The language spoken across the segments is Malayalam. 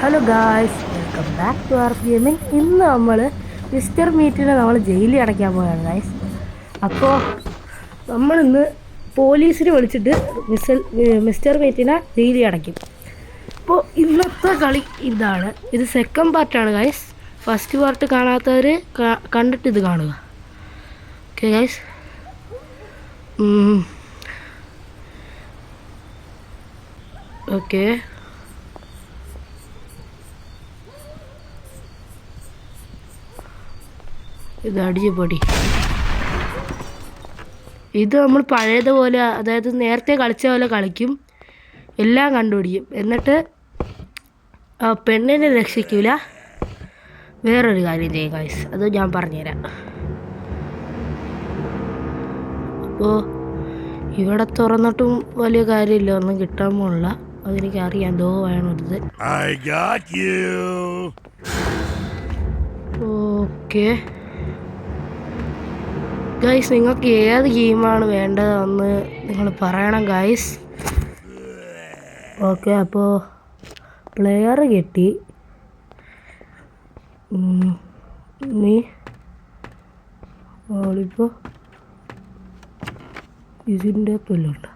Hello guys, welcome back to R gaming. ഇന്ന് നമ്മൾ മിസ്റ്റർ മീറ്റിനെ നമ്മൾ ജയിലിൽ അടയ്ക്കാൻ പോവുകയാണ് ഗായ്സ്. അപ്പോൾ നമ്മളിന്ന് പോലീസിനെ വിളിച്ചിട്ട് മിസ്റ്റർ മീറ്റിനെ ജയിലിൽ അടയ്ക്കും. അപ്പോൾ ഇന്നത്തെ കളി ഇതാണ്. ഇത് സെക്കൻഡ് പാർട്ടാണ് ഗായ്സ്. ഫസ്റ്റ് പാർട്ട് കാണാത്തവർ കണ്ടിട്ട് ഇത് കാണുക. Okay guys. ഓക്കെ, ഇത് അടിച്ച് പൊടി. ഇത് നമ്മൾ പഴയതുപോലെ, അതായത് നേരത്തെ കളിച്ച പോലെ കളിക്കും, എല്ലാം കണ്ടുപിടിക്കും. എന്നിട്ട് പെണ്ണിനെ രക്ഷിക്കില്ല. വേറൊരു കാര്യം ചെയ്യും ഗൈസ്, അത് ഞാൻ പറഞ്ഞുതരാം. അപ്പോൾ ഇവിടെ തുറന്നിട്ടും വലിയ കാര്യമില്ല, ഒന്നും കിട്ടാൻ പോണില്ല. അതെനിക്കറിയാം, എന്തോ വേണത്. ഓക്കെ ഗൈസ്, നിങ്ങൾക്ക് ഏത് ഗെയിമാണ് വേണ്ടതെന്ന് നിങ്ങൾ പറയണം ഗൈസ്. ഓക്കെ, അപ്പോൾ പ്ലെയർ കിട്ടി. നീ ഇപ്പോൾ ഇതിൻ്റെ അകത്തുണ്ട്,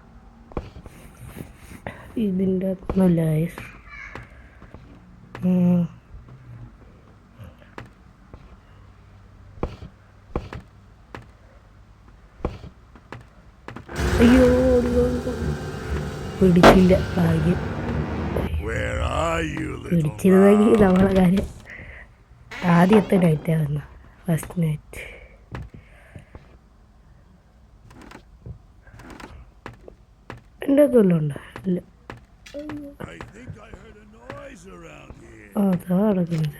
ഇതിൻ്റെ അകത്തൊന്നുമില്ല ഗൈസ്. അയ്യോ, പിടിച്ചില്ല. ഭാഗ്യം, പിടിച്ചിരുന്നെങ്കിൽ നമ്മളെ കാര്യം. ആദ്യത്തെ നൈറ്റാണ്, ഫസ്റ്റ് നൈറ്റ്. എൻ്റെ കൊല്ലുണ്ടോ? ഇല്ല. അതാ നടക്കുന്നത്.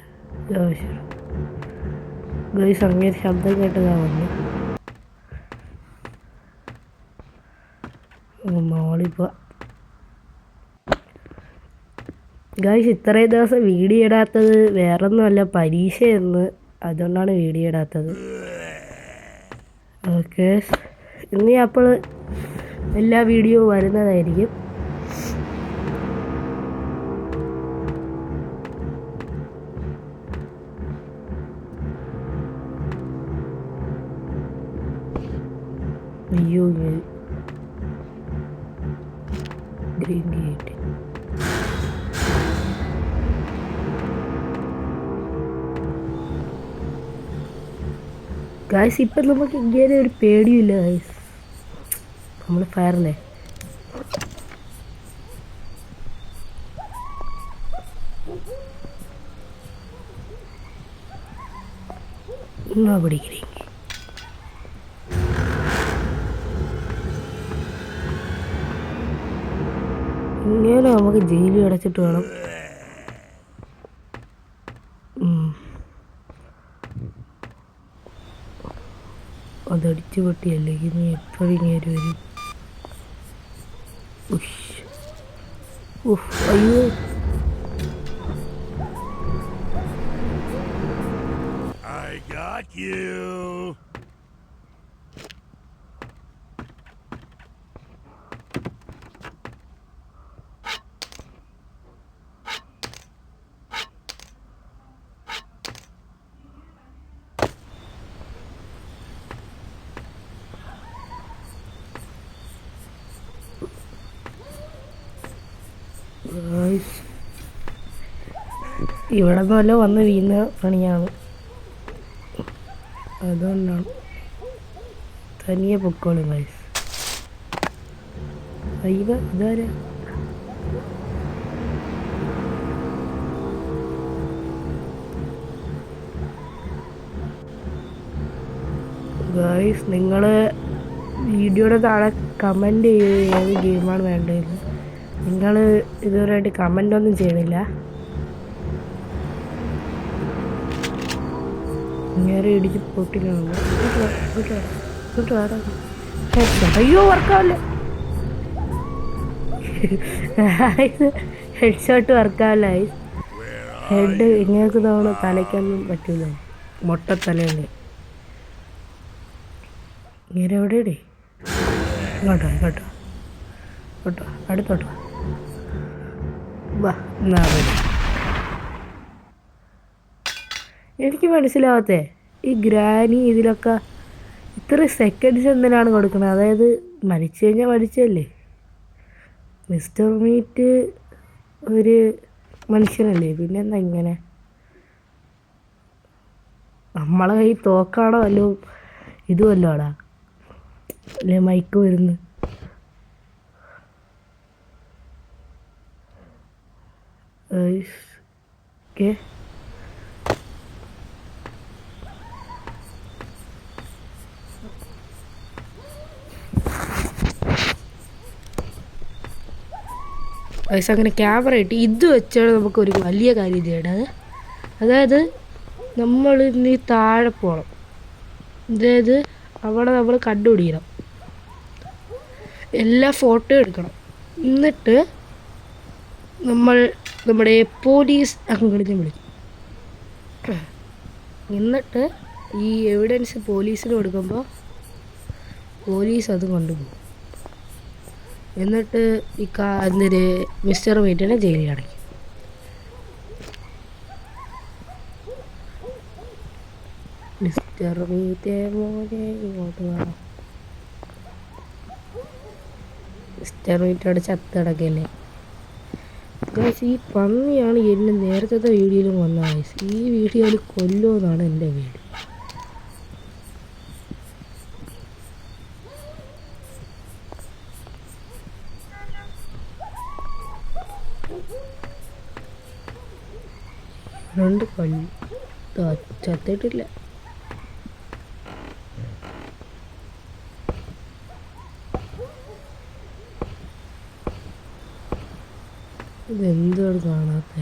ഗൈസ്, അങ്ങനെ ശബ്ദം കേട്ടതാ വന്നു. മോളിപ്പോൾ ഗൈസ്, ഇത്രയും ദിവസം വീഡിയോ ഇടാത്തത് വേറൊന്നുമല്ല, പരീക്ഷയെന്ന്. അതുകൊണ്ടാണ് വീഡിയോ ഇടാത്തത്. ഓക്കെ, ഇനി അപ്പോൾ എല്ലാ വീഡിയോ വരുന്നതായിരിക്കും. അയ്യോ, ഗ്രീൻ ഗേറ്റ്. ഗായ്സ്, ഇപ്പം നമുക്ക് ഇങ്ങനെ ഒരു പേടിയില്ല ഗായ്സ്, നമ്മൾ ഫയറല്ലേ. എന്നാ പിടിക്കണേ. ഇങ്ങനെ നമുക്ക് ജയിലിൽ അടച്ചിട്ട് വേണം. അതടിച്ചു പൊട്ടിയല്ലേ, ഇനി എപ്പോഴും കയറി വരും. അയ്യോ, ഇവിടെ പോലെ വന്ന് വീണ പണിയാണ്, അതുകൊണ്ടാണ്. തനിയെ പൊക്കോളും ഗൈസ്. അയ്യോ, ഇതാരാ? ഗൈസ്, നിങ്ങൾ വീഡിയോയുടെ താഴെ കമൻറ്റ് ചെയ്യുക ഏത് ഗെയിമാണ് വേണ്ടതെന്ന്. നിങ്ങൾ ഇതുവരെയായിട്ട് കമൻ്റ് ഒന്നും ചെയ്യണില്ല. ഇങ്ങനെ ഇടിച്ച് പൊട്ടിക്കണം. അയ്യോ, വർക്കാവില്ല. ഹെഡ് ഷോട്ട് വർക്കാവില്ല. ഹെഡ് ഇങ്ങനെയൊക്കെ തവണ തലയ്ക്കൊന്നും പറ്റില്ല, മൊട്ടത്തലയുണ്ട്. ഇങ്ങനെ എവിടെ? ഇങ്ങോട്ടോ, ഇങ്ങോട്ടോ, ഇങ്ങോട്ടോ, അടുത്തോട്ടോ. വാ, എന്നാ എനിക്ക് മനസ്സിലാവാത്തേ ഈ ഗ്രാനി ഇതിലൊക്കെ ഇത്ര സെക്കൻഡ്സ് എന്തിനാണ് കൊടുക്കുന്നത്? അതായത് മരിച്ചു കഴിഞ്ഞാൽ മരിച്ചല്ലേ. മിസ്റ്റർ മീറ്റ് ഒരു മനുഷ്യനല്ലേ, പിന്നെന്താ ഇങ്ങനെ? നമ്മളെ കൈ തോക്കാണോ അല്ലോ ഇതുമല്ലോ ആടാ, അല്ലേ മൈക്ക് വരുന്നു. ഓക്കെ, പൈസ അങ്ങനെ ക്യാമറ ഇട്ട് ഇത് വെച്ചാണ് നമുക്കൊരു വലിയ കാര്യം ചെയ്യേണ്ടത്. അതായത് നമ്മൾ ഇനി താഴെ പോകണം, അതായത് അവിടെ നമ്മൾ കണ്ടുപിടിക്കണം, എല്ലാ ഫോട്ടോ എടുക്കണം. എന്നിട്ട് നമ്മൾ നമ്മുടെ പോലീസ് അങ്കിളിനെ വിളിക്കും. എന്നിട്ട് ഈ എവിഡൻസ് പോലീസിന് കൊടുക്കുമ്പോൾ പോലീസ് അത് കൊണ്ടുപോകും. എന്നിട്ട് ഈ എന്തൊരു മിസ്റ്റർ മീറ്റിനെ ജയിലിൽ അടയ്ക്കും. മിസ്റ്റർ മീറ്റേ മോനെ ഇങ്ങോട്ട് വേണം. മിസ്റ്റർ മീറ്റോടെ ചത്തടക്കല്ലേ. ഈ പന്നിയാണ് എന്നെ നേരത്തെ വീഡിയോയിലും വന്നത്. ഈ വീഡിയോയിൽ കൊല്ലുമെന്നാണ് എൻ്റെ വീഡിയോ. രണ്ട് കൊല്ലം ചത്തിട്ടില്ല. ഇതെന്താണ് കാണാത്ത?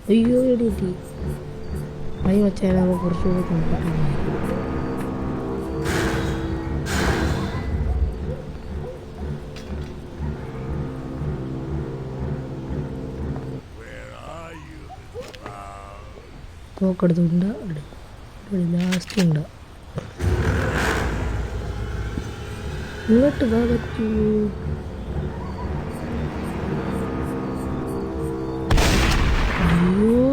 അയ്യോ എടീറ്റി അയ്യോ മച്ചാൻ, നമ്മൾ കുറച്ചുകൂടെ കണ്ടിട്ടില്ല. തോക്കെടുത്തുണ്ട്, ലാസ്റ്റ് ഉണ്ട്. ഇങ്ങോട്ട് വാ പറ്റൂ. അയ്യോ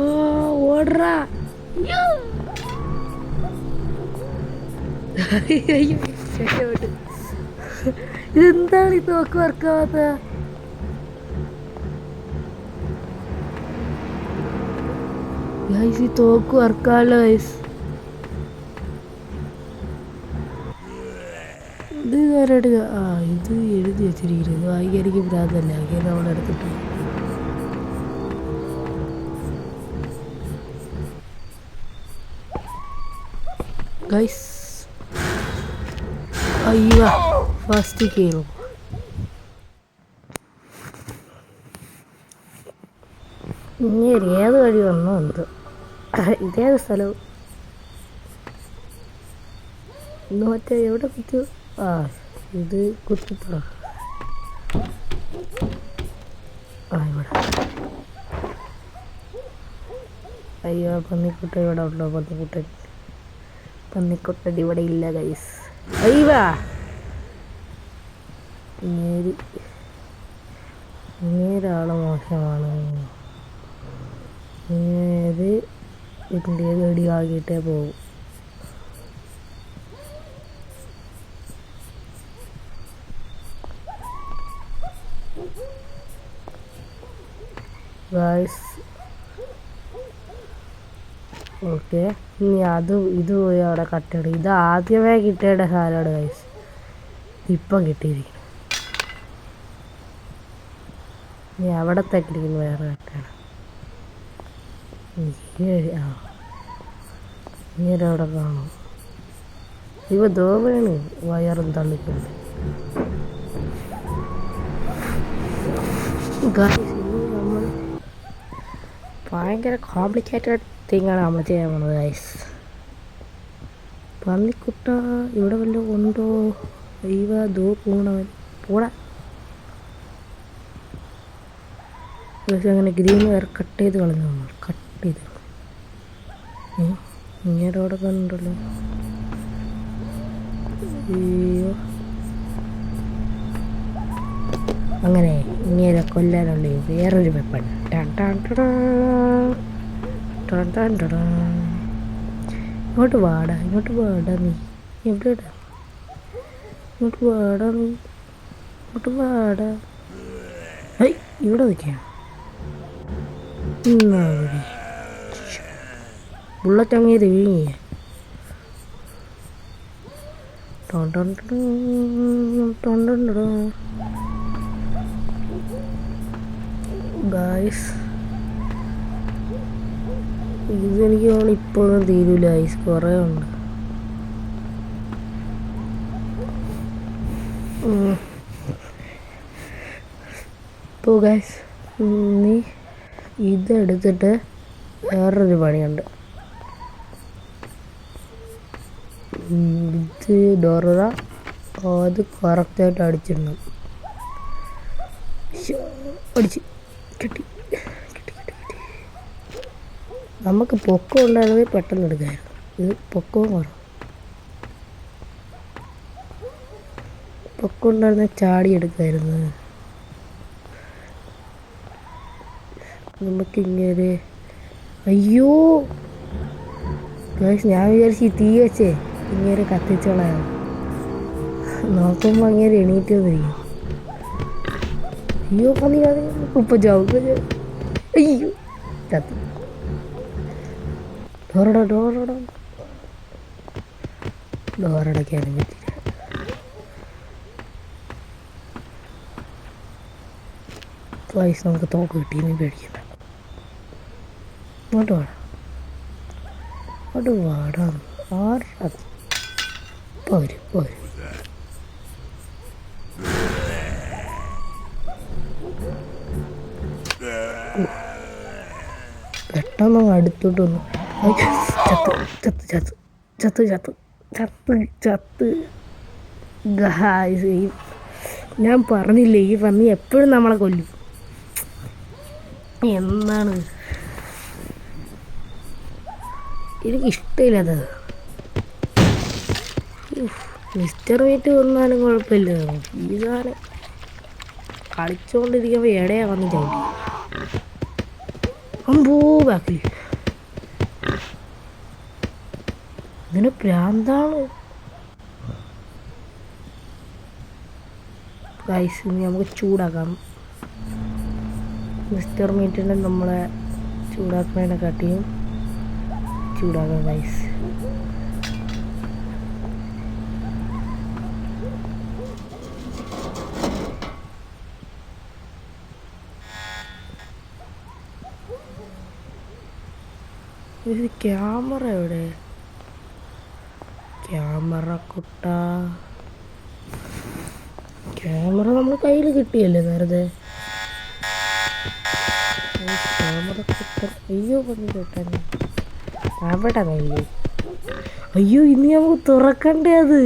ഓടറാ. അയ്യോ ഇതെന്താണ് ഈ തോക്ക് വർക്കാവാത്ത? ഈ തോക്ക് വർക്കാണല്ലോ ഗൈസ്. ഇത് വേറെ ഇത് എഴുതി വെച്ചിരിക്കുന്നത് വായിക്കാനിക്ക് ഭ്രാന്തല്ല. അങ്ങനെ അവിടെ എടുത്തിട്ട് ഗൈസ് അയ്യോ ഫസ്റ്റ് കയറും. ഇനി ഏത് വഴി വന്നോ എന്ത്? ഇതേത് സ്ഥലവും ഇന്ന് മറ്റേ എവിടെ കുത്തു? ഇത് കുത്തിത്തറ. ഇവിടെ അയ്യോ പന്നിക്കുട്ട ഇവിടെ ഉണ്ടോ? പന്നിക്കുട്ടൻ ഇവിടെ ഇല്ല ഗൈസ്. അയ്യോ ഇങ്ങേരാള് മോശമാണ്. ഇങ്ങേര് ഇതിൻ്റെ വെടിവാക്കിയിട്ടേ പോകും. ഗൈസ് ഓക്കെ, ഇനി ഇത് പോയി അവിടെ കട്ടിടും. ഇത് ആദ്യമേ കിട്ടേണ്ട സാധനമാണ് ഗൈസ്, ഇപ്പം കിട്ടിയിരിക്കണം. ഇനി അവിടത്തെ കിട്ടിയിരിക്കുന്നു വേറെ കട്ടാണ്. ഇങ്ങനവിടെ കാണും. ഇവ ദോവയാണ് വയറും തള്ളിക്കൊണ്ട്. നമ്മൾ ഭയങ്കര കോംപ്ലിക്കേറ്റഡ് തിങ്ങാണ് നമ്മൾ ചെയ്യാൻ പോണത് ഗൈസ്. പന്നിക്കുട്ട ഇവിടെ വല്ലതും ഉണ്ടോ? ഇവ ദോ പോണവൻ പോടാ. പക്ഷെ അങ്ങനെ ഗ്രീൻ വേറെ കട്ട് ചെയ്ത് കളഞ്ഞു. നമ്മൾ കട്ട് ചെയ്ത് ഇങ്ങനെ അവിടെ കണ്ടല്ലോ. അയ്യോ അങ്ങനെ ഇങ്ങനെ കൊല്ലാനുള്ള വേറൊരു വെപ്പൺ. ഇങ്ങോട്ട് വാടാ നീ എവിടെടാ? ഇങ്ങോട്ട് വാടാ നീ, ഇങ്ങോട്ട് വാടാ. ഇവിടെ നിൽക്കുകയാണ്. ബുള്ളറ്റ് അങ്ങേര് വീങ്ങിയ ഗായ്സ്. ഇതെനിക്ക് തോന്നുന്നു ഇപ്പോഴും തീരൂല ഗായ്സ്, കുറേ ഉണ്ട്. ഇപ്പോൾ ഗായ്സ് നീ ഇതെടുത്തിട്ട് വേറൊരു പണിയുണ്ട്. ഇത് ഡോറ അത് കറക്റ്റായിട്ട് അടിച്ചിടണം. അടിച്ച് കിട്ടി. നമുക്ക് പൊക്കം ഉണ്ടായിരുന്നെങ്കിൽ പെട്ടെന്ന് എടുക്കാമായിരുന്നു. ഇത് പൊക്കവും കുറവ്. പൊക്കം ഉണ്ടായിരുന്ന ചാടി എടുക്കായിരുന്നു. നമുക്കിങ്ങനെ അയ്യോ ഗൈസ്, ഞാൻ വിചാരിച്ചു തീ വെച്ചേ ഇങ്ങനെ കത്തിച്ചോളാം. നോക്കുമ്പോൾ അങ്ങനെ എണീറ്റ് വന്നിരിക്കും. അയ്യോ പന്നി ഉപ്പ ചാവും. അയ്യോ ചത്തു. ഡോറടയ്ക്കാനും പറ്റില്ല. ഗൈസ് നമുക്ക് തോക്ക് കിട്ടി, നീ പേടിക്കണ്ട. ഇങ്ങോട്ട് വാടാ, ഇങ്ങോട്ട് വാടാ. ആരാ പോരും. പെട്ടെന്ന് അടുത്തോട്ട് വന്നു. ചത്ത്. ഗായ്സ്, ഞാൻ പറഞ്ഞില്ലേ ഈ പന്നി എപ്പോഴും നമ്മളെ കൊല്ലും. എന്താണ് എനിക്കിഷ്ടമില്ലാത്തത്. മിസ്റ്റർ മീറ്റ് കൊന്നാലും കുഴപ്പമില്ല. ഈ സാധനം കളിച്ചോണ്ടിരിക്കുമ്പോൾ എടയാ വന്ന് ചവിട്ടി. അമ്പോ ബാക്കിൽ ഇതിന് പ്രാന്താണ്. ഗൈസ് ഇനി നമുക്ക് ചൂടാക്കാം. മിസ്റ്റർ മീറ്റിനെ നമ്മളെ ചൂടാക്കുന്നതിനെ കാട്ടിയും ചൂടാക്കാം ഗൈസ്. ഇത് ക്യാമറ എവിടെ? ക്യാമറ കുട്ട, ക്യാമറ നമ്മൾ കയ്യിൽ കിട്ടിയല്ലേ വെറുതെ. ക്യാമറ കുട്ട അയ്യോ പന്നി കേട്ടാ അവിടെ കയ്യില്. അയ്യോ ഇനി നമുക്ക് തുറക്കണ്ടേ അത്.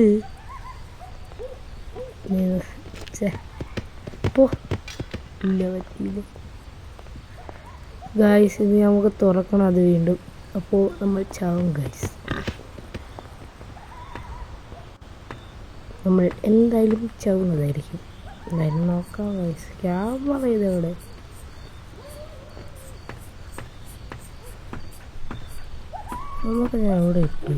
ഇല്ല പറ്റിയില്ല ഗായ്സ്. ഇനി നമുക്ക് തുറക്കണം അത് വീണ്ടും. അപ്പോൾ നമ്മൾ ചാവും ഗൈസ്. നമ്മൾ എന്തായാലും ചാവുന്നതായിരിക്കും. എന്തായാലും നോക്കാം ഗൈസ്. ക്യാമറ ഇതെവിടെ? നമുക്ക് ഞാൻ അവിടെ എത്തി.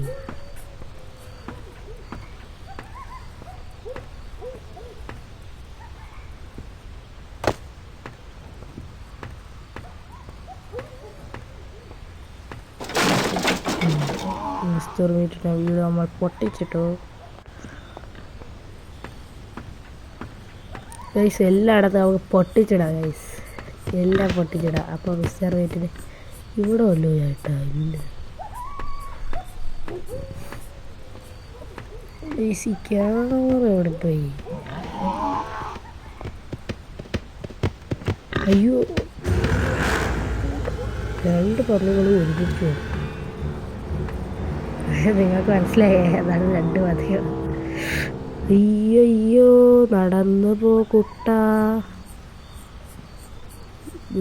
മിസ്റ്റർ മീറ്റിൻ്റെ വീട് നമ്മൾ പൊട്ടിച്ചിട്ടു ഗൈസ്. എല്ലായിടത്തും നമുക്ക് പൊട്ടിച്ചിടാം ഗൈസ്, എല്ലാം പൊട്ടിച്ചിടാം. അപ്പോൾ മിസ്റ്റർ മീറ്റിന് ഇവിടെ വല്ലോ ചേട്ടാ ഇല്ല. ഗൈസ് ഈ ക്യാമറ എവിടെ പോയി? അയ്യോ രണ്ട് പല്ലുകളും ഒരുമിച്ചു. നിങ്ങൾക്ക് മനസ്സിലായേ അതാണ് രണ്ട് മതികൾ. അയ്യോ നടന്നു പോ കുട്ട.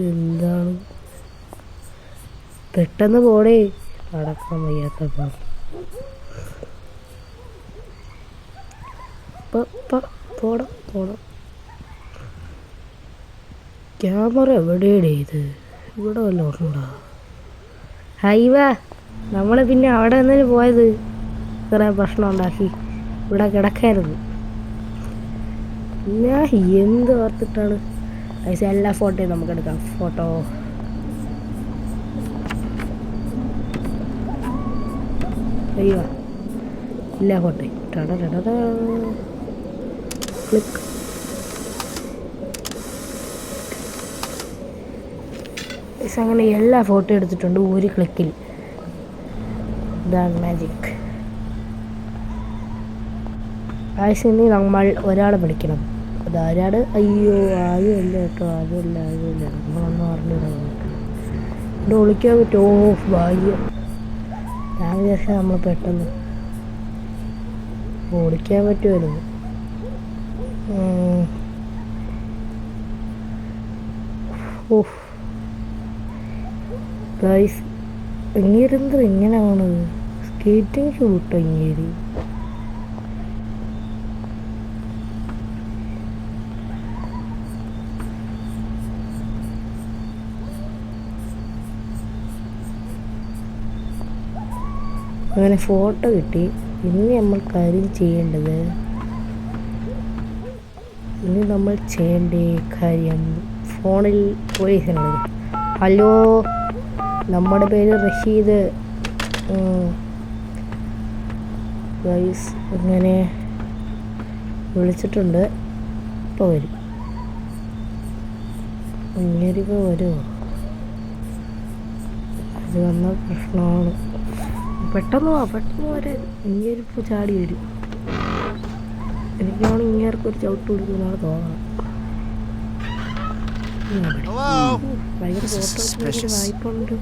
എന്താണ് പെട്ടെന്ന് പോടേ, നടക്കാൻ വയ്യാത്തപ്പോ. പോണം ക്യാമറ എവിടെയാണ് ഇത്? ഇവിടെ വല്ലതും ഉണ്ടോ? ഹൈവാ, നമ്മൾ പിന്നെ അവിടെ നിന്നല്ലേ പോയത്. കുറേ പ്രശ്നം ഉണ്ടാക്കി ഇവിടെ കിടക്കായിരുന്നു. ഞാൻ എന്ത് ഓർത്തിട്ടാണ്? പൈസ എല്ലാ ഫോട്ടോയും നമുക്ക് എടുക്കാം. ഫോട്ടോ അയ്യോ എല്ലാ ഫോട്ടോയും ക്ലിക്ക്. അങ്ങനെ എല്ലാ ഫോട്ടോ എടുത്തിട്ടുണ്ട് ഒരു ക്ലിക്കിൽ. ഇതാണ് മാജിക്. ഇനി നമ്മൾ ഒരാളെ വിളിക്കണം. അതാരാണ്? അയ്യോ ആരുമല്ല കേട്ടോ, ആരുമല്ല നമ്മളൊന്നും അറിഞ്ഞില്ല. ഇവിടെ വിളിക്കാൻ പറ്റുമോ? ഭാഗ്യം. ഞാൻ വിചാരിച്ചാൽ നമ്മൾ പെട്ടെന്ന് വിളിക്കാൻ പറ്റുമായിരുന്നു. ഓഹ് ഗൈസ്, ഇങ്ങേരെന്താ ഇങ്ങനെ ആവണത്? സ്കേറ്റിംഗ് ഷൂ കിട്ടോ ഇങ്ങേര്? അങ്ങനെ ഫോട്ടോ കിട്ടി. ഇനി നമ്മൾ കാര്യം ചെയ്യേണ്ടത്, ഇനി നമ്മൾ ചെയ്യേണ്ട കാര്യം ഫോണിൽ പോലീസിനാണ്. ഹലോ, നമ്മുടെ പേര് റഷീദ്. ഗൈസ് ഇങ്ങനെ വിളിച്ചിട്ടുണ്ട്. ഇപ്പോൾ വരും. ഇങ്ങനെയൊക്കെ വരുമോ? അത് വന്ന പ്രശ്നമാണ്. പെട്ടെന്ന് വരാൻ. ഇങ്ങേരിപ്പോൾ ചാടി വരും. എനിക്കാണ് ഇങ്ങേർക്കൊരു ചവിട്ട് കൊടുക്കുന്നതാണ് തോന്നണം. ഭയങ്കര ഫോട്ടോ വായ്പുണ്ട്.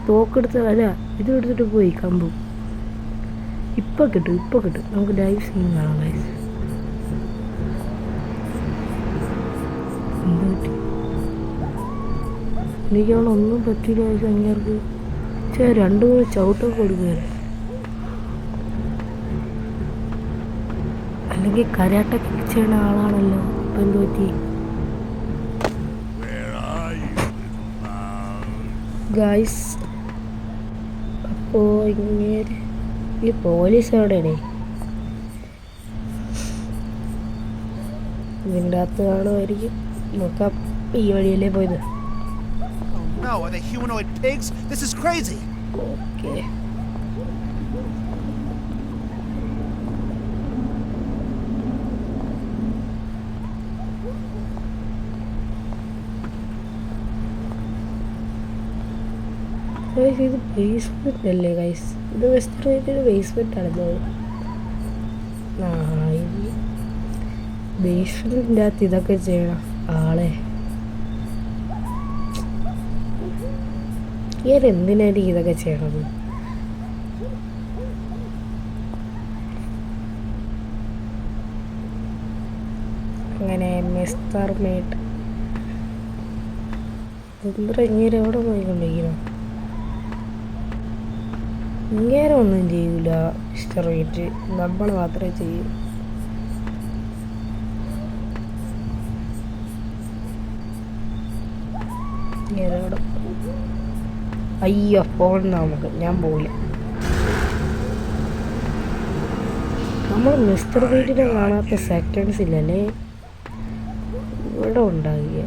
തോക്കെടുത്ത് അല്ല ഇത് എടുത്തിട്ട് പോയി കമ്പു. ഇപ്പം കിട്ടും. നമുക്ക് ലൈവ് സീൻ കാണാം. ലൈവ് എന്ത് കിട്ടി? എനിക്കാണ് ഒന്നും പറ്റില്ല. അങ്ങേർക്ക് 2-3 ചവിട്ടൊക്കെ കൊടുക്കുകയാണ്. അല്ലെങ്കിൽ കരാട്ടൊക്കെ ചെയ്യുന്ന ആളാണല്ലോ. ഇപ്പം എന്ത് പറ്റി? ഗായ്സ്, അപ്പോൾ ഇങ്ങനെ ഈ പോലീസ് എവിടെയാണേ? ഇതിൻ്റെ അകത്ത് കാണുമായിരിക്കും. നോക്കാം. ഈ വഴിയല്ലേ പോയത്. No, are they humanoid pigs? This is crazy. Okay. ഇത് ബേസ്മെന്റ് അല്ലേ ഗൈസ്? ഇത് വെസ്റ്റേൺ ബേസ്മെന്റ് ആണല്ലോ. ബേസ്മെന്റിൻ്റെ അകത്ത് ഇതൊക്കെ ചെയ്യണം ആളെ. എന്തിനായിരിക്കും ഇതൊക്കെ ചെയ്യണത്? അങ്ങനെ മിസ്റ്റർ മേറ്റ് ഇങ്ങനെ എവിടെ പോയിക്കൊണ്ടിരിക്കണം? ഇങ്ങനെ ഒന്നും ചെയ്യൂല മിസ്റ്റർ മേറ്റ്. നമ്മൾ മാത്രമേ ചെയ്യൂ. ഇങ്ങനെ അയ്യോ പോകണ്ട, ഞാൻ പോകില്ല. നമ്മൾ മിസ്റ്റർ വീട്ടിനെ കാണാത്ത സെക്കൻഡ്സ് ഇല്ലല്ലേ? ഇവിടെ ഉണ്ടാകില്ല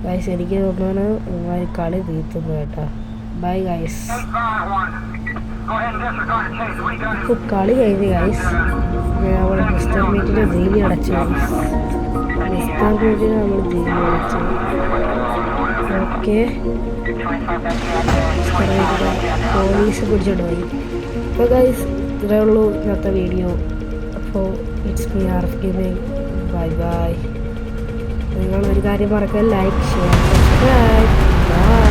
ഗൈസ്. എനിക്ക് തോന്നുന്നു കളി തീർത്തുന്നു കേട്ടാ. Bye guys. ഇപ്പോൾ കളി കഴിഞ്ഞ് ഗൈസ്. നമ്മൾ മിസ്റ്റർ മീറ്റിനെ ജയിലി അടച്ചു. മിസ്റ്റർ മീറ്റിനെ നമ്മൾ ജയിലി അടച്ചു. ഓക്കെ, പോലീസ് പിടിച്ചോണ്ട് പോയി. അപ്പോൾ ഗൈസ് ഇത്രയേ ഉള്ളൂ ഇന്നത്തെ വീഡിയോ. അപ്പോൾ it's me RF Gaming. Bye. നിങ്ങളൊരു കാര്യം മറക്കുക, ലൈക്ക്, ഷെയർ, സബ്സ്ക്രൈബ്. ബൈ.